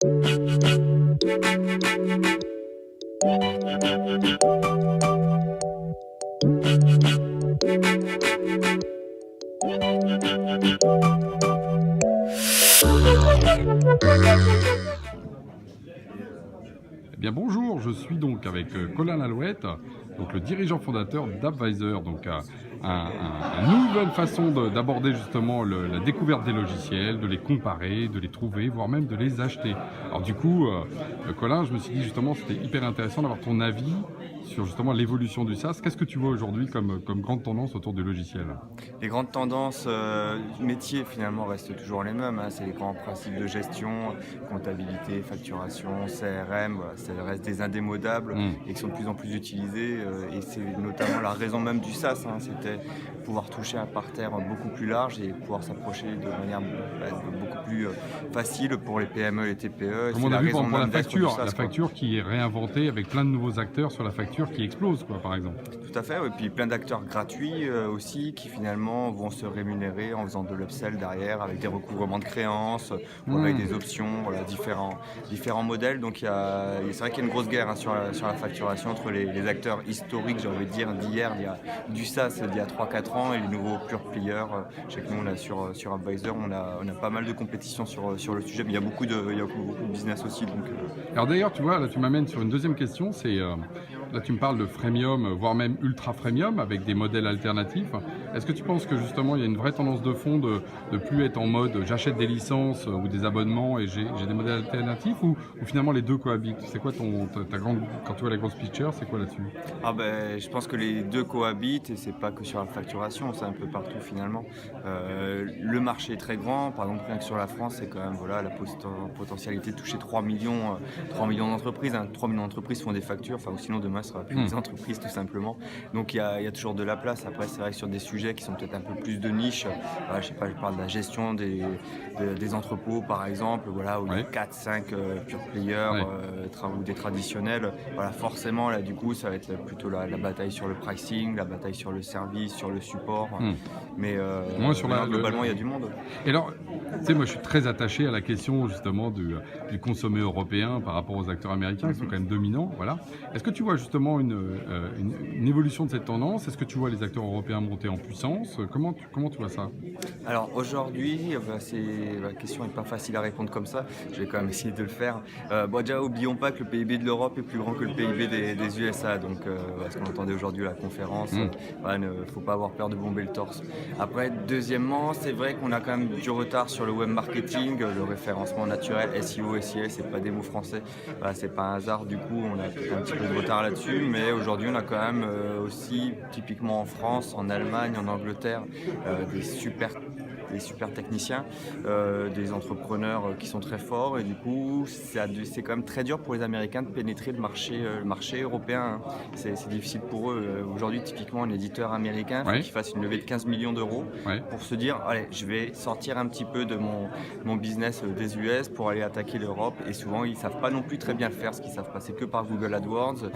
Eh bien bonjour, je suis donc avec Colin Lalouette, donc le dirigeant fondateur d'Advisor, donc une nouvelle façon d'aborder justement la découverte des logiciels, de les comparer, de les trouver, voire même de les acheter. Alors du coup, Colin, je me suis dit justement c'était hyper intéressant d'avoir ton avis sur justement l'évolution du SaaS. Qu'est-ce que tu vois aujourd'hui comme grande tendance autour du logiciel? Les grandes tendances métiers finalement restent toujours les mêmes, hein. C'est les grands principes de gestion, comptabilité, facturation, CRM, voilà, ça reste des indémodables et qui sont de plus en plus utilisés. Et c'est notamment la raison même du SaaS, hein. C'était pouvoir toucher un parterre beaucoup plus large et pouvoir s'approcher de manière beaucoup plus facile pour les PME et TPE. Comme C'est on a la vu raison pour même d'être du SaaS, la quoi. facture qui est réinventée avec plein de nouveaux acteurs sur la facture qui explose, quoi, par exemple. Tout à fait, et puis plein d'acteurs gratuits aussi qui finalement vont se rémunérer en faisant de l'upsell derrière avec des recouvrements de créances ou avec des options, voilà, différents modèles. Donc c'est vrai qu'il y a une grosse guerre, hein, sur la facturation entre les acteurs historiques, j'ai envie de dire, d'hier, il y a du SaaS d'il y a 3-4 ans et les nouveaux pure players. Je sais que nous, on a sur Advisor, on a pas mal de compétition sur le sujet, mais il y a beaucoup de business aussi. Donc, Alors d'ailleurs, tu vois, là tu m'amènes sur une deuxième question, c'est là tu me parles de freemium, voire même ultra freemium avec des modèles alternatifs. Est-ce que tu penses que justement il y a une vraie tendance de fond de plus être en mode j'achète des licences ou des abonnements et j'ai des modèles alternatifs ou finalement les deux cohabitent? C'est quoi ta grande, quand tu vois la grosse picture, c'est quoi là-dessus? Je pense que les deux cohabitent et c'est pas que sur la facturation, c'est un peu partout finalement. Le marché est très grand, par exemple rien que sur la France, c'est quand même voilà, la potentialité de toucher 3 millions d'entreprises, hein. 3 millions d'entreprises font des factures, ou sinon demain ce sera plus des entreprises tout simplement. Donc il y a toujours de la place. Après c'est vrai que sur des sujets qui sont peut-être un peu plus de niche, je sais pas, je parle de la gestion des entrepôts par exemple, voilà, où il y a 4-5 pure players ou des traditionnels. Voilà, forcément là du coup ça va être plutôt la bataille sur le pricing, la bataille sur le service, sur le support. Mais Moi, sur globalement il y a du monde. Et alors, tu sais, moi je suis très attaché à la question justement du consommé européen par rapport aux acteurs américains qui sont quand même dominants. Voilà. Est-ce que tu vois justement une évolution de cette tendance? Est-ce que tu vois les acteurs européens monter en puissance? Comment tu vois ça? Alors aujourd'hui, la question n'est pas facile à répondre comme ça. Je vais quand même essayer de le faire. Déjà, oublions pas que le PIB de l'Europe est plus grand que le PIB des USA. Donc, ce qu'on entendait aujourd'hui à la conférence, ne faut pas avoir peur de bomber le torse. Après, deuxièmement, c'est vrai qu'on a quand même du retard sur le web marketing, le référencement naturel, SEO, SIA, c'est pas des mots français. Voilà, c'est pas un hasard. Du coup, on a un petit peu de retard là-dessus. Mais aujourd'hui, on a quand même aussi, typiquement en France, en Allemagne, en Angleterre, des super techniciens, des entrepreneurs qui sont très forts et du coup c'est quand même très dur pour les Américains de pénétrer le marché européen, hein. C'est difficile pour eux. Aujourd'hui typiquement un éditeur américain faut qu'il fasse une levée de 15 millions d'euros pour se dire allez je vais sortir un petit peu de mon business des US pour aller attaquer l'Europe et souvent ils savent pas non plus très bien le faire, ce qu'ils savent passer que par Google AdWords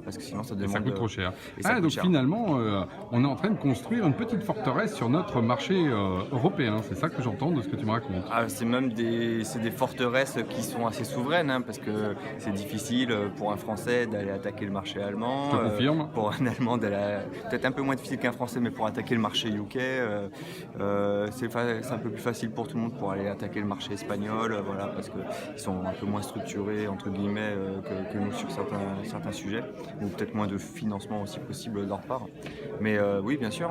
parce que sinon ça demande ça coûte trop cher. coûte Donc cher. finalement, on est en train de construire une petite forteresse sur notre marché européen. C'est ça que j'entends de ce que tu me racontes. C'est même des forteresses qui sont assez souveraines, hein, parce que c'est difficile pour un Français d'aller attaquer le marché allemand. Je te confirme. Pour un Allemand, peut-être un peu moins difficile qu'un Français, mais pour attaquer le marché UK, c'est un peu plus facile pour tout le monde pour aller attaquer le marché espagnol, voilà, parce qu'ils sont un peu moins structurés, entre guillemets, que nous sur certains sujets, ou peut-être moins de financement aussi possible de leur part. Mais oui, bien sûr,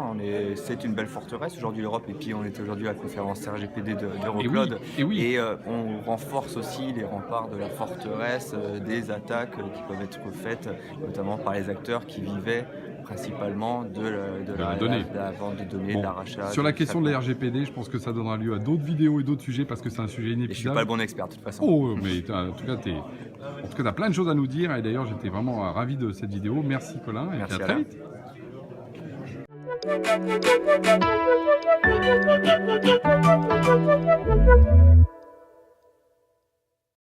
c'est une belle forteresse aujourd'hui l'Europe, et puis on est aujourd'hui à la conférence RGPD d'Eurocloud et on renforce aussi les remparts de la forteresse des attaques qui peuvent être faites notamment par les acteurs qui vivaient principalement de la vente de données, de l'arrachat. Sur la question de la RGPD, je pense que ça donnera lieu à d'autres vidéos et d'autres sujets parce que c'est un sujet inépuisable. Et je suis pas le bon expert de toute façon. Oh, mais en tout cas, tu as plein de choses à nous dire et d'ailleurs j'étais vraiment ravi de cette vidéo. Merci Colin et Merci à très vite. Thank you.